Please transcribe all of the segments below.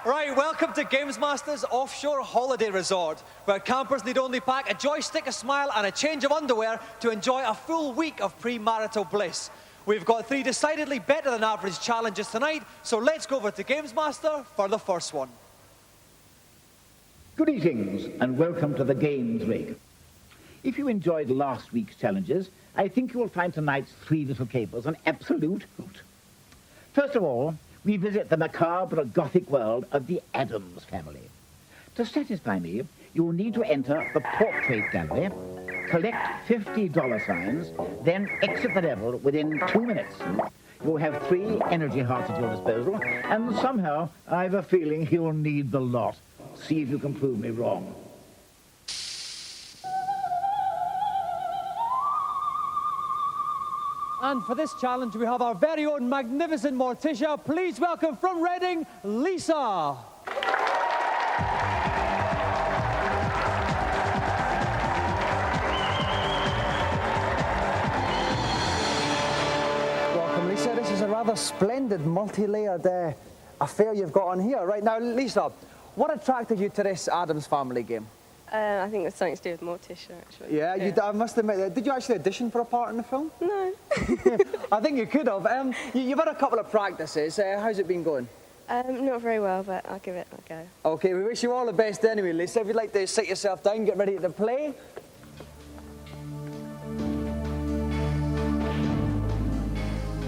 Right, welcome to GamesMaster's offshore holiday resort, where campers need only pack a joystick, a smile and a change of underwear to enjoy a full week of premarital bliss. We've got 3 decidedly better than average challenges tonight, so let's go over to GamesMaster for the first one. Greetings and welcome to the Games Rig. If you enjoyed last week's challenges, I think you will find tonight's 3 little capers an absolute hoot. First of all, we visit the macabre Gothic world of the Addams family. To satisfy me, you will need to enter the portrait gallery, collect $50 signs, then exit the level within 2 minutes. You'll have 3 energy hearts at your disposal, and somehow I have a feeling you'll need the lot. See if you can prove me wrong. And for this challenge, we have our very own magnificent Morticia. Please welcome from Reading, Lisa. Welcome, Lisa. This is a rather splendid, multi-layered affair you've got on here. Right now, Lisa, what attracted you to this Addams Family game? I think it was something to do with Morticia, actually. Yeah. I must admit, did you actually audition for a part in the film? No. I think you could have. You've had a couple of practices. How's it been going? Not very well, but I'll give it a go. Okay, we wish you all the best anyway, Lisa. If you'd like to sit yourself down, get ready to play.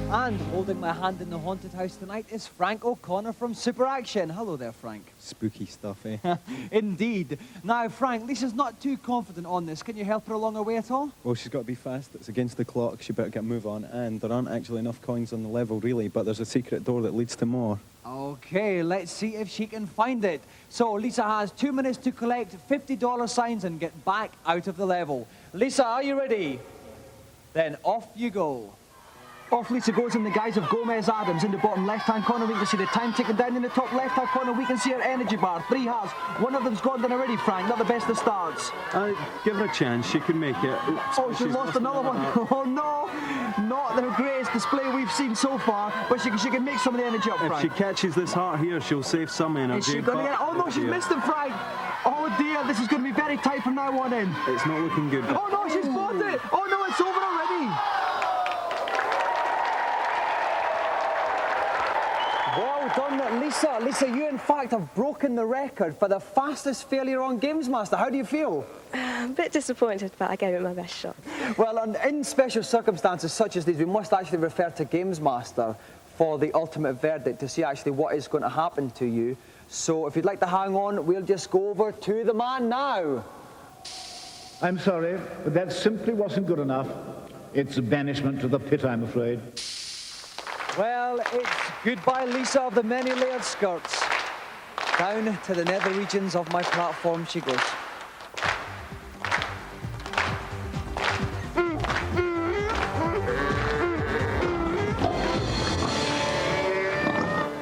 And holding my hand in the haunted house tonight is Frank O'Connor from Super Action. Hello there, Frank. Spooky stuff, eh? Indeed. Now, Frank, Lisa's not too confident on this. Can you help her along her way at all? Well, she's got to be fast. It's against the clock. She better get a move on. And there aren't actually enough coins on the level, really, but there's a secret door that leads to more. Okay, let's see if she can find it. So, Lisa has 2 minutes to collect $50 signs and get back out of the level. Lisa, are you ready? Then off you go. Off Lisa goes in the guise of Gomez Addams. In the bottom left-hand corner, we can see the time ticking down. In the top left-hand corner, we can see her energy bar. 3 hearts. One of them's gone down already, Frank. Not the best of starts. Give her a chance. She can make it. Oops, oh, she's lost another one. Oh, no. Not the greatest display we've seen so far, but she can make some of the energy up, Frank. If she catches this heart here, she'll save some energy. Is she going to get it? Oh, no, she's missed it, Frank. Oh, dear. This is going to be very tight from now on in. It's not looking good. Oh, no, she's bought it. Oh, no, it's over already. Well done, Lisa. Lisa, you in fact have broken the record for the fastest failure on GamesMaster. How do you feel? A bit disappointed, but I gave it my best shot. Well, in special circumstances such as these, we must actually refer to GamesMaster for the ultimate verdict to see actually what is going to happen to you. So if you'd like to hang on, we'll just go over to the man now. I'm sorry, but that simply wasn't good enough. It's a banishment to the pit, I'm afraid. Well, it's goodbye, Lisa of the many-layered skirts. Down to the nether regions of my platform she goes.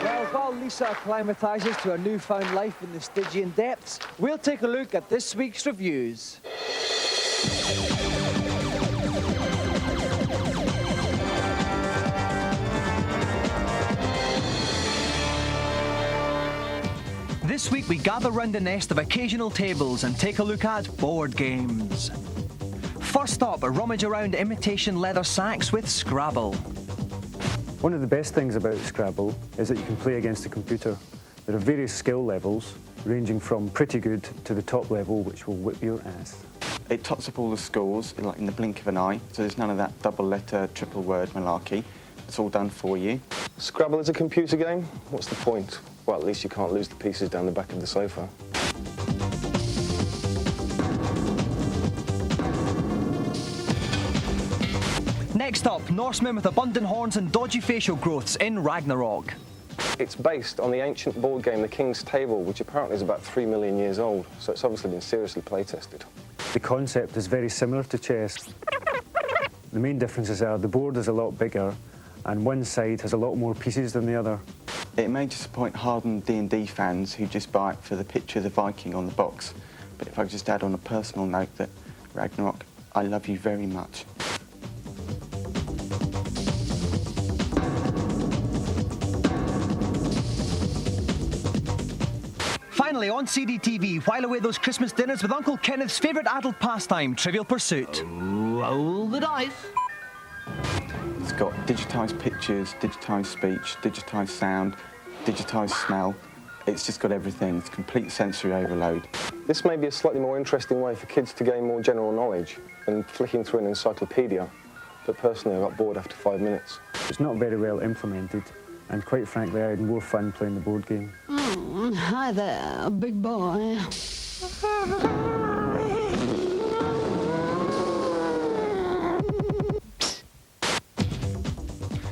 Well, while Lisa acclimatises to her newfound life in the Stygian depths, we'll take a look at this week's reviews. This week we gather round the nest of occasional tables and take a look at board games. First up, rummage around imitation leather sacks with Scrabble. One of the best things about Scrabble is that you can play against a computer. There are various skill levels, ranging from pretty good to the top level, which will whip your ass. It tots up all the scores in the blink of an eye, so there's none of that double letter, triple word malarkey. It's all done for you. Scrabble is a computer game? What's the point? Well, at least you can't lose the pieces down the back of the sofa. Next up, Norsemen with abundant horns and dodgy facial growths in Ragnarok. It's based on the ancient board game The King's Table, which apparently is about 3 million years old, so it's obviously been seriously play-tested. The concept is very similar to chess. The main differences are the board is a lot bigger and one side has a lot more pieces than the other. It may disappoint hardened D&D fans who just buy it for the picture of the Viking on the box, but if I could just add on a personal note that Ragnarok, I love you very much. finally, on CDTV, while away those Christmas dinners with Uncle Kenneth's favourite adult pastime, Trivial Pursuit. Roll the dice. It's got digitised pictures, digitised speech, digitised sound, digitised smell. It's just got everything. It's complete sensory overload. This may be a slightly more interesting way for kids to gain more general knowledge than flicking through an encyclopedia, but personally I got bored after 5 minutes. It's not very well implemented, and quite frankly, I had more fun playing the board game. Hi there, big boy.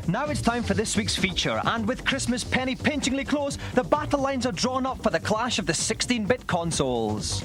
Now it's time for this week's feature, and with Christmas penny pinchingly close, the battle lines are drawn up for the clash of the 16-bit consoles.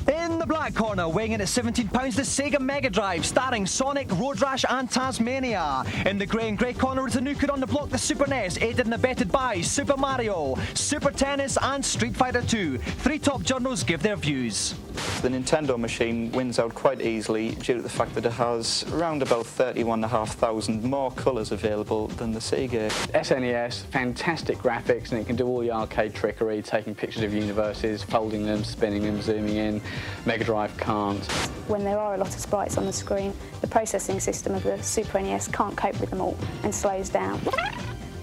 In the black corner, weighing in at £17, the Sega Mega Drive, starring Sonic, Road Rash and Tasmania. In the grey and grey corner is the new kid on the block, the Super NES, aided and abetted by Super Mario, Super Tennis and Street Fighter 2. Three top journals give their views. The Nintendo machine wins out quite easily due to the fact that it has around about 31,500 more colours available than the Sega. SNES, fantastic graphics, and it can do all the arcade trickery, taking pictures of universes, folding them, spinning them, zooming in. Mega Drive can't. When there are a lot of sprites on the screen, the processing system of the Super NES can't cope with them all and slows down.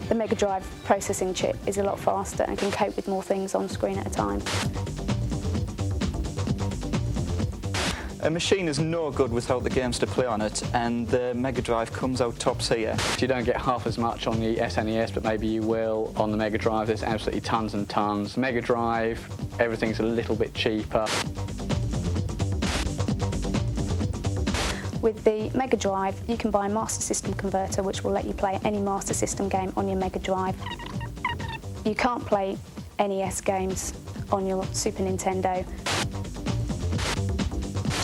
The Mega Drive processing chip is a lot faster and can cope with more things on screen at a time. A machine is no good without the games to play on it, and the Mega Drive comes out tops here. You don't get half as much on the SNES, but maybe you will on the Mega Drive. There's absolutely tons and tons. Mega Drive, everything's a little bit cheaper. With the Mega Drive, you can buy a Master System converter which will let you play any Master System game on your Mega Drive. You can't play NES games on your Super Nintendo.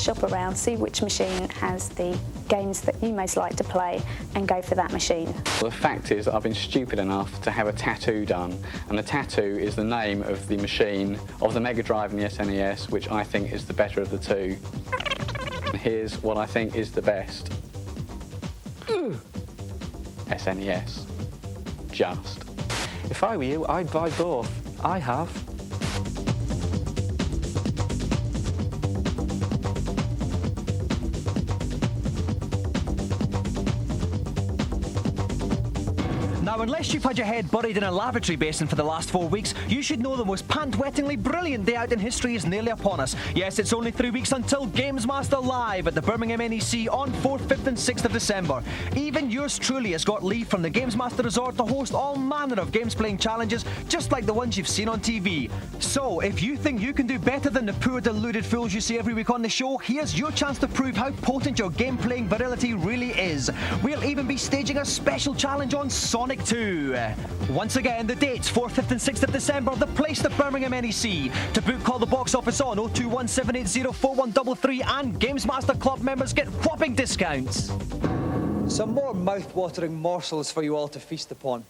Shop around, see which machine has the games that you most like to play and go for that machine. The fact is that I've been stupid enough to have a tattoo done, and the tattoo is the name of the machine of the Mega Drive and the SNES, which I think is the better of the two. And here's what I think is the best. SNES. Just. If I were you, I'd buy both. I have. Now, unless you've had your head buried in a lavatory basin for the last 4 weeks, you should know the most pant-wettingly brilliant day out in history is nearly upon us. Yes, it's only 3 weeks until GamesMaster Live at the Birmingham NEC on 4th, 5th and 6th of December. Even yours truly has got leave from the GamesMaster Resort to host all manner of games-playing challenges, just like the ones you've seen on TV. So, if you think you can do better than the poor deluded fools you see every week on the show, here's your chance to prove how potent your game-playing virility really is. We'll even be staging a special challenge on Sonic 2. Once again, the dates, 4th, 5th and 6th of December, the place, the Birmingham NEC. To book, call the box office on 02178041333, and GamesMaster Club members get whopping discounts. Some more mouth-watering morsels for you all to feast upon.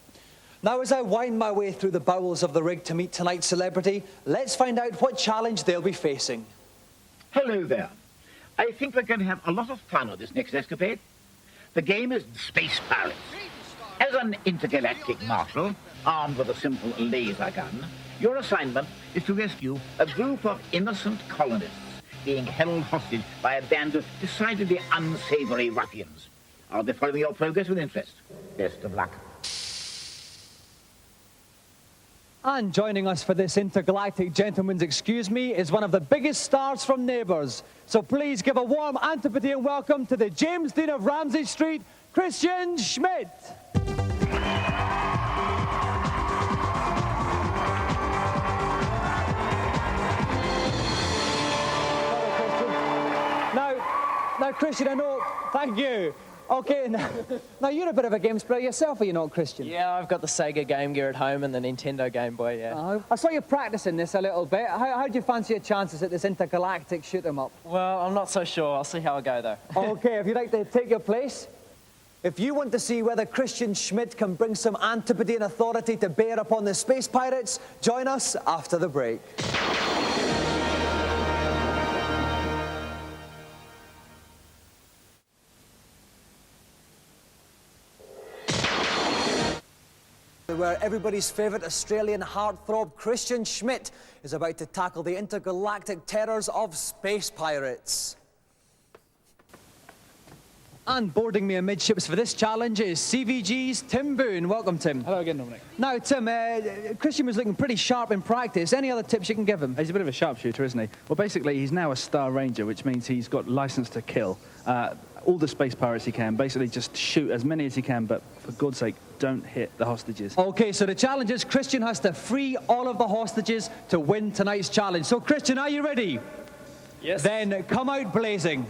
Now, as I wind my way through the bowels of the rig to meet tonight's celebrity, let's find out what challenge they'll be facing. Hello there. I think we're going to have a lot of fun on this next escapade. The game is Space Pirates. As an intergalactic marshal, armed with a simple laser gun, your assignment is to rescue a group of innocent colonists being held hostage by a band of decidedly unsavory ruffians. I'll be following your progress with interest. Best of luck. And joining us for this intergalactic gentleman's excuse me is one of the biggest stars from Neighbours. So please give a warm Antipodean welcome to the James Dean of Ramsay Street, Kristian Schmid. Now, Kristian, I know, thank you. Okay, now you're a bit of a games player yourself, are you not, Kristian? Yeah, I've got the Sega Game Gear at home and the Nintendo Game Boy, yeah. I saw you practicing this a little bit. How do you fancy your chances at this intergalactic shoot-'em-up? Well, I'm not so sure. I'll see how I go, though. Okay, if you'd like to take your place. If you want to see whether Kristian Schmid can bring some Antipodean authority to bear upon the Space Pirates, join us after the break. GamesMaster, where everybody's favourite Australian heartthrob Kristian Schmid is about to tackle the intergalactic terrors of space pirates. And boarding me amidships for this challenge is CVG's Tim Boone. Welcome, Tim. Hello again, Dominic. Now, Tim, Kristian was looking pretty sharp in practice. Any other tips you can give him? He's a bit of a sharpshooter, isn't he? Well, basically, he's now a Star Ranger, which means he's got license to kill all the space pirates he can. Basically, just shoot as many as he can, but for God's sake, don't hit the hostages. OK, so the challenge is Kristian has to free all of the hostages to win tonight's challenge. So, Kristian, are you ready? Yes. Then come out blazing.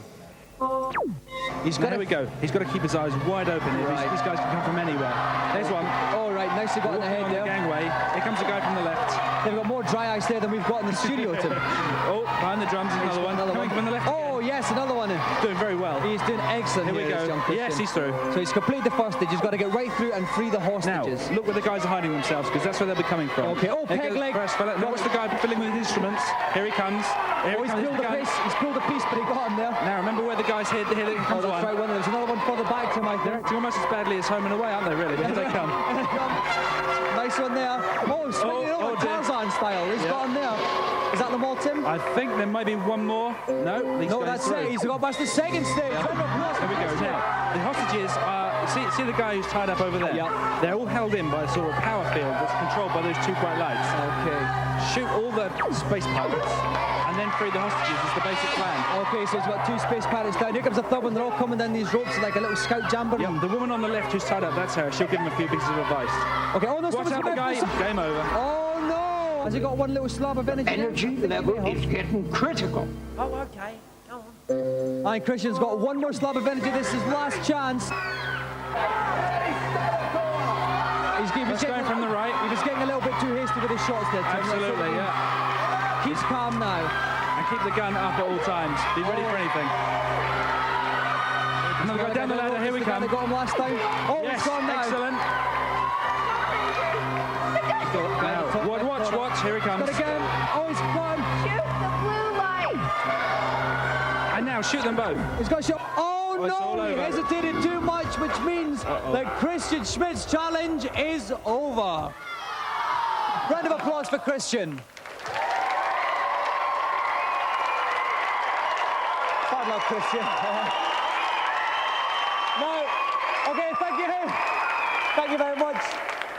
Here we go. He's got to keep his eyes wide open here. Right. These guys can come from anywhere. There's one. All right, nicely got in the head on there. The gangway. Here comes a guy from the left. They've got more dry ice there than we've got in the studio, Tim. Oh, behind the drums is another one. Coming from the left. Oh, yes, another one. Doing very well. He's doing excellent. Here we go. Yes, he's through. So he's completed the first stage. He's got to get right through and free the hostages. Now, look where the guys are hiding themselves, because that's where they'll be coming from. OK, oh, peg leg. Now watch the guy filling with instruments. Here he comes. He's pulled a piece, but he got him there. Now, remember where the guys hid. Here comes that's one. right, one. There's another one further back to him, I think. They're acting almost as badly as Home and Away, aren't they, really? But here they come. Nice one there. Oh, swinging over Tarzan style. He's got him there. Is that them all, Tim? I think there might be one more. No, that's it. He's got past the second stage. Here we go. Now, the hostages are... See the guy who's tied up over there? Yeah. They're all held in by a sort of power field that's controlled by those two bright lights. OK. Shoot all the space pirates and then free the hostages is the basic plan. OK, so he's got two space pirates down. Here comes the third one. They're all coming down these ropes like a little scout jamboree. Yeah, the woman on the left who's tied up, that's her. She'll give him a few pieces of advice. OK, oh no, watch out the guy. Game over. Oh no! Has he got one little slab of energy? Energy level is getting critical. Oh, OK. Go on. And Kristian's got one more slab of energy. This is his last chance. He's going from the right. He was getting a little bit too hasty with his shots there, Tim. Absolutely, yeah. Keep calm now. And keep the gun up at all times. Be ready for anything. Another guy down the ladder. Here we come. They got him last time. Oh, yes, it's gone now. Excellent. Now, watch. Here he comes. Got again. Oh, he's gone. Shoot the blue light! And now shoot them both. He's got a shot. Oh, no! He hesitated too much, which means that Kristian Schmid's challenge is over. Round of applause for Kristian. Hard luck, Kristian. Now, OK, thank you. Thank you very much.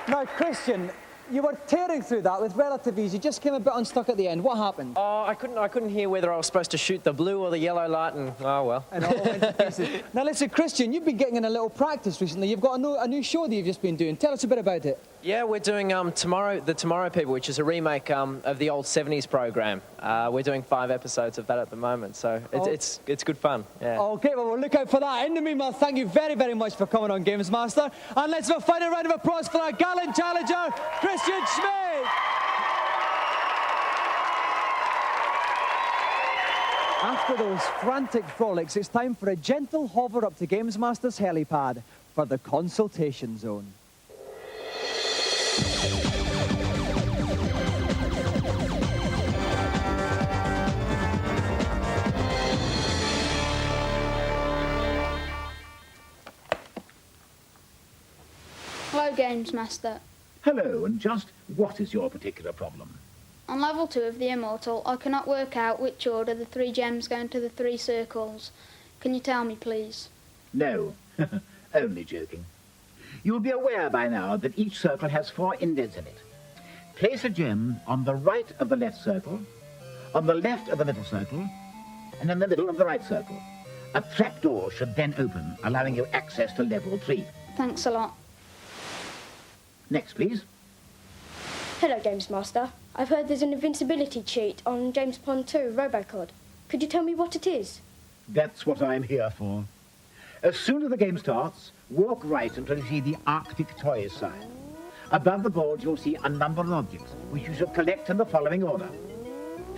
Now, Kristian, you were tearing through that with relative ease. You just came a bit unstuck at the end. What happened? Oh, I couldn't hear whether I was supposed to shoot the blue or the yellow light, and oh well. And all went to pieces. Now listen, Kristian, you've been getting in a little practice recently. You've got a new show that you've just been doing. Tell us a bit about it. Yeah, we're doing the Tomorrow People, which is a remake of the old 70s program. We're doing 5 episodes of that at the moment, so it's good fun. Yeah. OK, well, we'll look out for that. In the meanwhile, thank you very, very much for coming on GamesMaster. And let's have a final round of applause for our gallant challenger, Kristian Schmid. After those frantic frolics, it's time for a gentle hover up to GamesMaster's helipad for the consultation zone. Hello, GamesMaster. Hello, and just what is your particular problem? On level 2 of the Immortal, I cannot work out which order the 3 gems go into the 3 circles. Can you tell me, please? No, only joking. You'll be aware by now that each circle has 4 indents in it. Place a gem on the right of the left circle, on the left of the middle circle, and in the middle of the right circle. A trapdoor should then open, allowing you access to level 3. Thanks a lot. Next, please. Hello, GamesMaster. I've heard there's an invincibility cheat on James Pond 2 Robocod. Could you tell me what it is? That's what I'm here for. As soon as the game starts, walk right until you see the Arctic Toys sign. Above the board, you'll see a number of objects, which you should collect in the following order.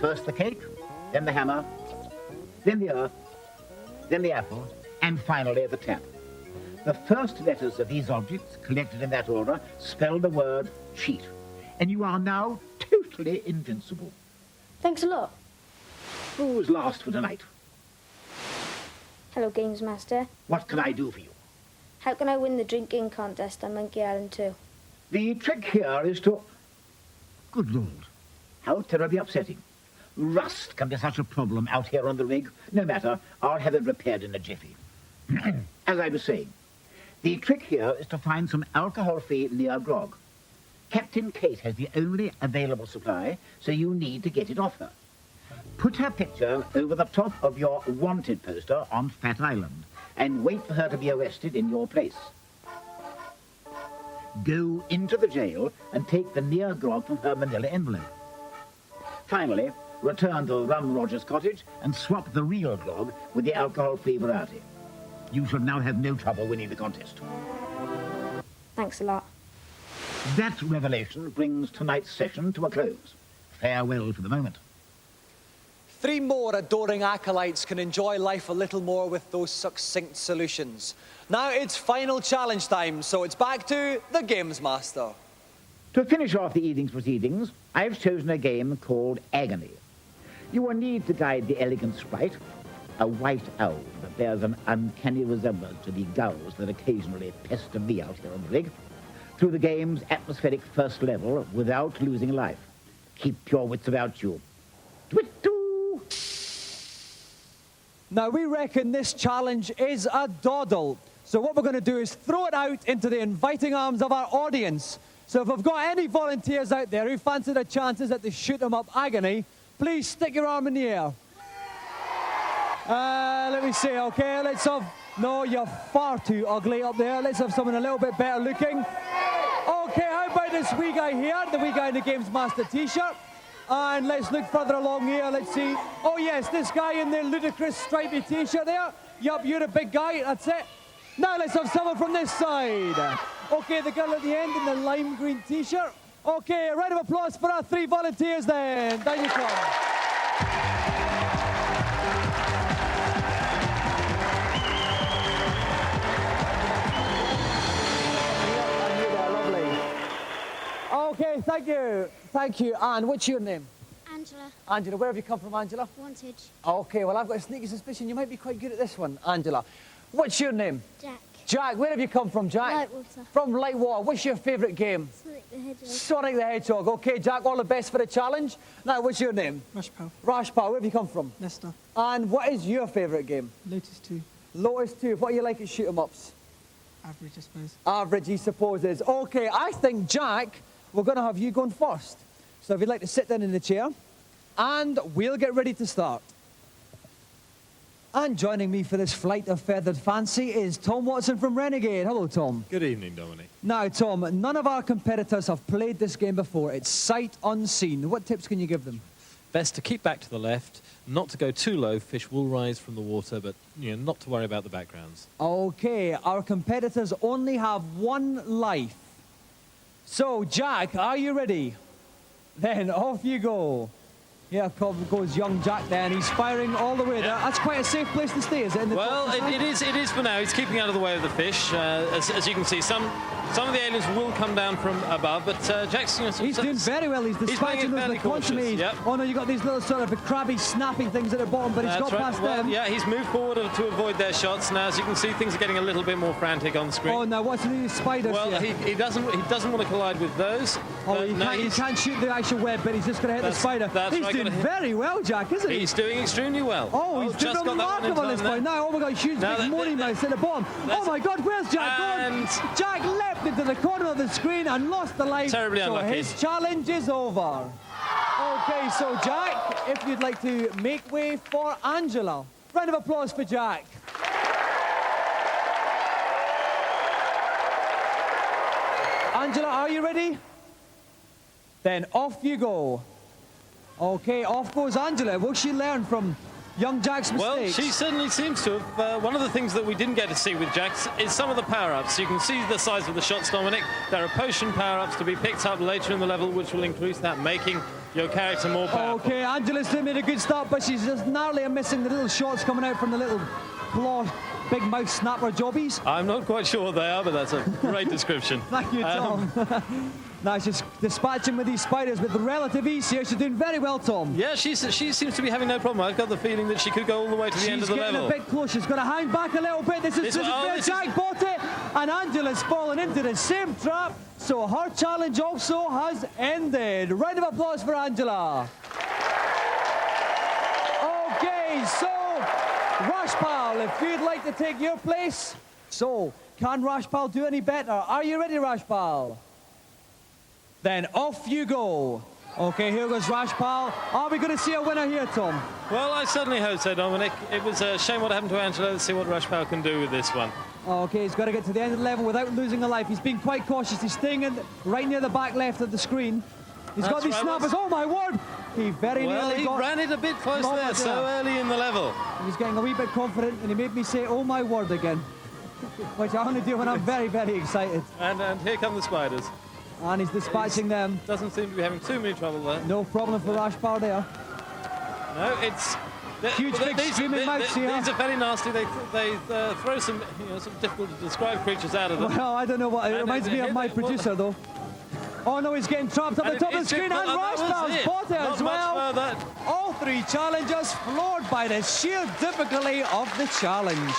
First the cake, then the hammer, then the earth, then the apple, and finally the tap. The first letters of these objects, collected in that order, spell the word cheat. And you are now totally invincible. Thanks a lot. Who's last for tonight? Hello, GamesMaster. What can I do for you? How can I win the drinking contest on Monkey Island 2? The trick here is to... Good Lord, how terribly upsetting. Rust can be such a problem out here on the rig. No matter, I'll have it repaired in a jiffy. As I was saying, the trick here is to find some alcohol-free near grog. Captain Kate has the only available supply, so you need to get it off her. Put her picture over the top of your wanted poster on Fat Island and wait for her to be arrested in your place. Go into the jail and take the near grog from her manila envelope. Finally, return to Rum Rogers' cottage and swap the real grog with the alcohol-free variety. You should now have no trouble winning the contest. Thanks a lot. That revelation brings tonight's session to a close. Farewell for the moment. 3 more adoring acolytes can enjoy life a little more with those succinct solutions. Now it's final challenge time, so it's back to the GamesMaster. To finish off the evening's proceedings, I've chosen a game called Agony. You will need to guide the elegant sprite, a white owl that bears an uncanny resemblance to the gulls that occasionally pester me out here on the rig, through the game's atmospheric first level without losing life. Keep your wits about you. Twit-doo! Now we reckon this challenge is a doddle. So what we're going to do is throw it out into the inviting arms of our audience. So if we've got any volunteers out there who fancy the chances at the shoot 'em up agony, please stick your arm in the air. Let me see, okay, let's have... No, you're far too ugly up there. Let's have someone a little bit better looking. Okay, how about this wee guy here, the wee guy in the GamesMaster t-shirt? And let's look further along here, let's see. Oh yes, this guy in the ludicrous stripy t-shirt there. Yup, you're a big guy, that's it. Now let's have someone from this side. Okay, the girl at the end in the lime green t-shirt. Okay, a round of applause for our 3 volunteers then. Down you come. Okay, thank you. Thank you. And what's your name? Angela. Angela, where have you come from, Angela? Wantage. Okay, well, I've got a sneaky suspicion you might be quite good at this one, Angela. What's your name? Jack. Jack, where have you come from, Jack? Lightwater. From Lightwater. What's your favourite game? Sonic the Hedgehog. Sonic the Hedgehog. Okay, Jack, all the best for the challenge. Now, what's your name? Rashpal. Rashpal, where have you come from? Leicester. And what is your favourite game? Lotus 2. Lotus 2. What do you like at shoot-em-ups? Average, I suppose. Average, he supposes. Okay, I think, Jack, we're going to have you going first. So if you'd like to sit down in the chair, and we'll get ready to start. And joining me for this flight of feathered fancy is Tom Watson from Renegade. Hello, Tom. Good evening, Dominic. Now, Tom, none of our competitors have played this game before. It's sight unseen. What tips can you give them? Best to keep back to the left, not to go too low. Fish will rise from the water, but not to worry about the backgrounds. Okay, our competitors only have 1 life. So, Jack, are you ready? Then off you go. Here goes young Jack then. He's firing all the way. Yeah. That's quite a safe place to stay, is it? Well, it is for now. He's keeping out of the way of the fish. As you can see, some of the aliens will come down from above, but Jack's... He's doing very well. He's dispatching those with consomme. Yep. Oh, no, you've got these little sort of crabby snapping things at the bottom, but he's got past them. Yeah, he's moved forward to avoid their shots. Now, as you can see, things are getting a little bit more frantic on screen. Oh, now, what's these spiders Well, here? he doesn't want to collide with those. Oh, he can't shoot the actual web, but he's just going to hit the spider. He's doing very well, Jack, isn't he? He's doing extremely well. Oh, he's doing remarkable at this point. Now, oh my God, huge big money mouse at the bottom. Oh my God, where's Jack gone? Jack leapt into the corner of the screen and lost the life. Terribly unlucky. So his challenge is over. Okay, so Jack, if you'd like to make way for Angela. Round of applause for Jack. Angela, are you ready? Then off you go. Okay, off goes Angela. Will she learn from young Jack's mistakes? Well, she certainly seems to have. One of the things that we didn't get to see with Jack's is some of the power-ups. You can see the size of the shots, Dominic. There are potion power-ups to be picked up later in the level, which will increase that, making your character more powerful. Okay, Angela's made a good start, but she's just narrowly missing the little shots coming out from the little claw, big mouth snapper jobbies. I'm not quite sure what they are, but that's a great description. Thank you, Tom. Now she's dispatching with these spiders with relative ease here. She's doing very well, Tom. Yeah, she seems to be having no problem. I've got the feeling that she could go all the way to the end of the level. She's getting a bit close. She's got to hang back a little bit. This is where Jack bought it. And Angela's fallen into the same trap, so her challenge also has ended. Round of applause for Angela. Okay, so Rashpal, if you'd like to take your place. So, can Rashpal do any better? Are you ready, Rashpal? Then off you go. Okay, here goes Rashpal. Are we going to see a winner here, Tom? Well, I certainly hope so, Dominic. It was a shame what happened to Angela. Let's see what Rashpal can do with this one. Okay, he's got to get to the end of the level without losing a life. He's been quite cautious. He's staying in right near the back left of the screen. He's got these snappers. Oh, my word! He very nearly got... ran it a bit close there, so early in the level. He was getting a wee bit confident, and he made me say, oh, my word, again. Which I only do when I'm very, very excited. And here come the spiders. And he's dispatching them. Doesn't seem to be having too many trouble there. No problem for Rashpal there. No, it's... Huge, big, screaming mouths here. These are very nasty. They throw some, some difficult to describe creatures out of them. Well, I don't know what... It reminds me of my producer, though. Oh, no, he's getting trapped up the top of the screen. And Rashpal's spotted as well. All three challengers floored by the sheer difficulty of the challenge.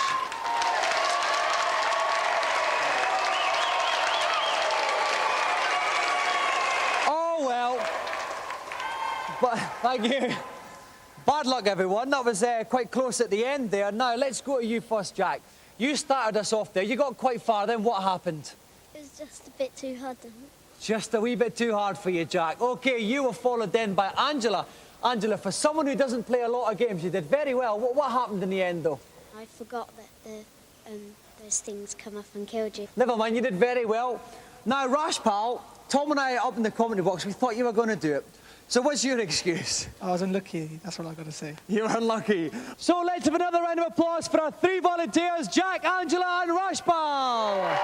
But thank you. Bad luck, everyone. That was quite close at the end there. Now, let's go to you first, Jack. You started us off there. You got quite far. Then what happened? It was just a bit too hard. Just a wee bit too hard for you, Jack. OK, you were followed then by Angela. Angela, for someone who doesn't play a lot of games, you did very well. What happened in the end, though? I forgot that those things come up and killed you. Never mind, you did very well. Now, Rashpal, Tom and I up in the comedy box, we thought you were going to do it. So what's your excuse? I was unlucky, that's what I've got to say. You were unlucky. So let's have another round of applause for our three volunteers, Jack, Angela and Rashpal.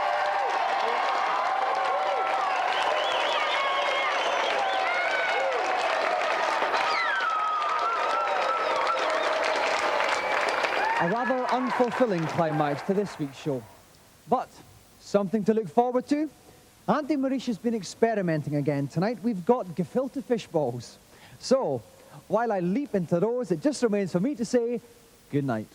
A rather unfulfilling climax to this week's show, but something to look forward to. Auntie Maurice has been experimenting again. Tonight we've got gefilte fish balls. So, while I leap into those, it just remains for me to say good night.